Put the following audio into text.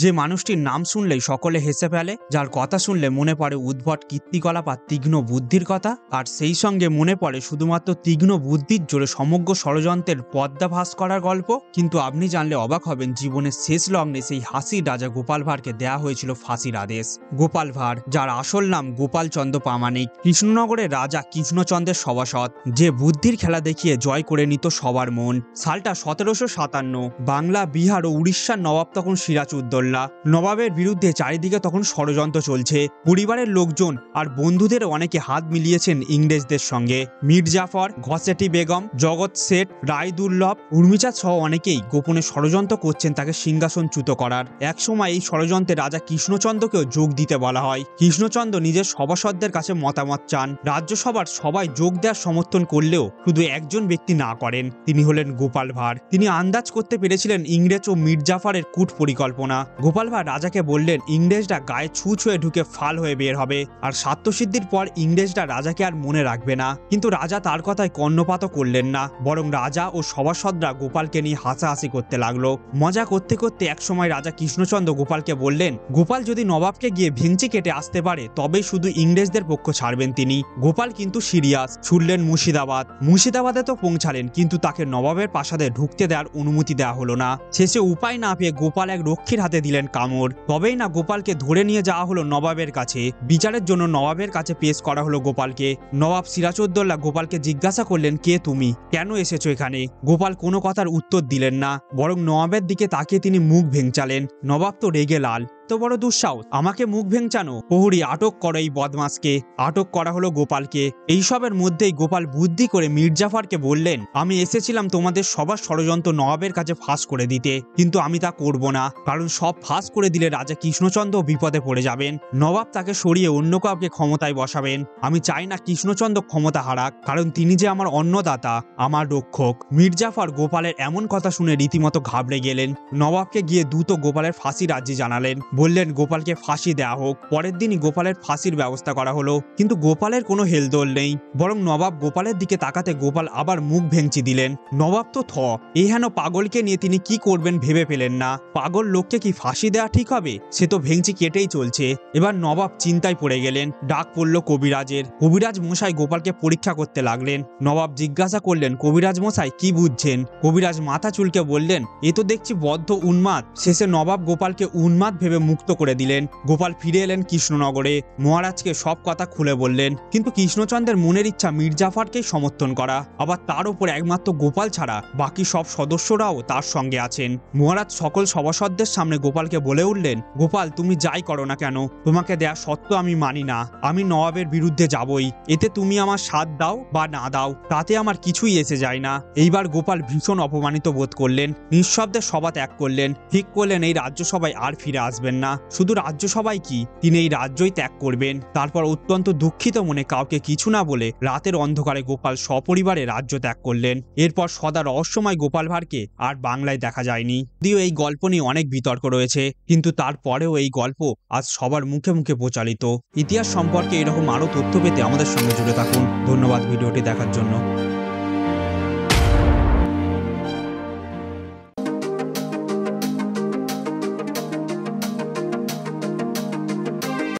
যে মানুষটির নাম শুনলেই সকলে হেসে ফেলে, যার কথা শুনলে মনে পড়ে উদ্ভট কীর্তিকলাপ আর তীক্ষ্ণ বুদ্ধির কথা, আর সেই সঙ্গে মনে পড়ে শুধুমাত্র তীক্ষ্ণ বুদ্ধির জোরে সমগ্র ষড়যন্ত্রের পর্দাফাশ করার গল্প। কিন্তু আপনি জানলে অবাক হবেন, জীবনের শেষ লগ্নে সেই হাসির রাজা গোপাল ভাঁড়কে দেয়া হয়েছিল ফাঁসির আদেশ। গোপাল ভাঁড়, যার আসল নাম গোপাল চন্দ্র প্রামাণিক, কৃষ্ণনগরের রাজা কৃষ্ণচন্দ্রের সভাসদ, যে বুদ্ধির খেলা দেখিয়ে জয় করে নিত সবার মন। সালটা 1757। বাংলা, বিহার ও উড়িষ্যার নবাব তখন সিরাজউদ্দৌলা। নবাবের বিরুদ্ধে চারিদিকে তখন ষড়যন্ত্র চলছে। পরিবারের লোকজন আর বন্ধুদের অনেকে হাত মিলিয়েছেন ইংরেজদের সঙ্গে। মীর জাফর, ঘসেটি বেগম, জগৎ শেঠ, রায়দুর্লভ, উর্মিচাঁদ সহ অনেকেই গোপনে ষড়যন্ত্র করছেন তাকে সিংহাসনচ্যুত করার। একসময় এই ষড়যন্ত্রে রাজা কৃষ্ণচন্দ্রকেও যোগ দিতে বলা হয়। কৃষ্ণচন্দ্র নিজের সভাসদদের কাছে মতামত চান। রাজ্যসভার সবাই যোগ দেওয়ার সমর্থন করলেও শুধু একজন ব্যক্তি না করেন, তিনি হলেন গোপাল ভাঁড়। তিনি আন্দাজ করতে পেরেছিলেন ইংরেজ ও মীর জাফরের কূট পরিকল্পনা। গোপাল ভাঁড় রাজাকে বললেন ইংরেজরা গায়ে ছু ছুঁয়ে ঢুকে ফাল হয়ে বের হবে, আর স্বার্থসিদ্ধির পর ইংরেজরা রাজাকে আর মনে রাখবে না। কিন্তু রাজা তার কথায় কর্ণপাতও করলেন না, বরং রাজা ও সভাসদরা গোপালকে নিয়ে হাসাহাসি করতে লাগলো। মজা করতে করতে একসময় রাজা কৃষ্ণচন্দ্র গোপালকে বললেন, গোপাল যদি নবাবকে গিয়ে ভেঙচি কেটে আসতে পারে তবেই শুধু ইংরেজদের পক্ষ ছাড়বেন তিনি। গোপাল কিন্তু সিরিয়াস। ছুটলেন মুর্শিদাবাদে তো পৌঁছালেন, কিন্তু তাকে নবাবের প্রাসাদে ঢুকতে দেওয়ার অনুমতি দেওয়া হলো না। শেষে উপায় না পেয়ে গোপাল এক রক্ষীর হাতে দিলেন কামড়। তবেই না গোপালকে ধরে নিয়ে যাওয়া হলো নবাবের কাছে। বিচারের জন্য নবাবের কাছে পেশ করা হলো গোপালকে। নবাব সিরাজউদ্দৌলা গোপালকে জিজ্ঞাসা করলেন, কে তুমি, কেন এসেছো এখানে? গোপাল কোনো কথার উত্তর দিলেন না, বরং নবাবের দিকে তাকিয়ে তিনি মুখ ভেঙচালেন। নবাব তো রেগে লাল। এত বড় দুঃসাহস, আমাকে মুখ ভেঙচানো! প্রহরী, আটক করো এই বদমাসকে। আটক করা হলো গোপালকে। এইসবের মধ্যেই গোপাল বুদ্ধি করে মীর জাফরকে বললেন, আমি এসেছিলাম তোমাদের সবার ষড়যন্ত্র নবাবের কাছে ফাঁস করে দিতে, কিন্তু আমি তা করব না, কারণ সব ফাঁস করে দিলে রাজা কৃষ্ণচন্দ্র বিপদে পড়ে যাবেন। নবাব তাকে সরিয়ে অন্য কাউকে ক্ষমতায় বসাবেন। আমি চাই না কৃষ্ণচন্দ্র ক্ষমতা হারাক, কারণ তিনি যে আমার অন্নদাতা, আমার রক্ষক। মীর জাফর গোপালের এমন কথা শুনে রীতিমতো ঘাবড়ে গেলেন। নবাবকে গিয়ে দ্রুত গোপালের ফাঁসির আর্জি জানালেন। বললেন গোপালকে ফাঁসি দেওয়া হোক। পরের দিনই গোপালের ফাঁসির ব্যবস্থা করা হলো। কিন্তু গোপালের কোনো হেলদোল নেই, বরং নবাব গোপালের দিকে তাকাতে গোপাল আবার মুখ ভেঙচি দিলেন। নবাব তো এই হেন পাগলকে নিয়ে তিনি কি করবেন ভেবে পেলেন না। পাগল লোককে কি ফাঁসি দেওয়া ঠিক হবে? সে তো ভেঙচি কেটেই চলছে। এবার নবাব চিন্তায় পড়ে গেলেন। ডাক পড়ল কবিরাজের। কবিরাজ মশাই গোপালকে পরীক্ষা করতে লাগলেন। নবাব জিজ্ঞাসা করলেন, কবিরাজ মশাই কি বুঝছেন? কবিরাজ মাথা চুলকে বললেন, এ তো দেখছি বদ্ধ উন্মাদ। শেষে নবাব গোপালকে উন্মাদ ভেবে মুক্ত করে দিলেন। গোপাল ফিরে এলেন কৃষ্ণনগরে। মহারাজকে সব কথা খুলে বললেন। কিন্তু কৃষ্ণচন্দ্রের মনের ইচ্ছা মীর জাফরকেই সমর্থন করা, আবার তার উপর একমাত্র গোপাল ছাড়া বাকি সব সদস্যরাও তার সঙ্গে আছেন। মহারাজ সকল সভাসদদের সামনে গোপালকে বলে উঠলেন, গোপাল তুমি যাই করো না কেন, তোমাকে দেয়া সত্ত্বেও আমি মানি না। আমি নবাবের বিরুদ্ধে যাবই। এতে তুমি আমার সাথ দাও বা না দাও, তাতে আমার কিছুই এসে যায় না। এইবার গোপাল ভীষণ অপমানিত বোধ করলেন। নিঃশব্দে সভা ত্যাগ করলেন। ঠিক করলেন এই রাজ্যসভায় আর ফিরে আসবেন না। শুধু রাজ্যসভায় কি, তিনি এই রাজ্যই ত্যাগ করবেন। তারপর অত্যন্ত দুঃখিত মনে কাউকে কিছু না বলে রাতের অন্ধকারে গোপাল সপরিবারে রাজ্য ত্যাগ করলেন। এরপর সদা রহস্যময় গোপাল ভাঁড়কে আর বাংলায় দেখা যায়নি। যদিও এই গল্প নিয়ে অনেক বিতর্ক রয়েছে, কিন্তু তারপরেও এই গল্প আজ সবার মুখে মুখে প্রচারিত। ইতিহাস সম্পর্কে এরকম আরো তথ্য পেতে আমাদের সঙ্গে জুড়ে থাকুন। ধন্যবাদ ভিডিওটি দেখার জন্য।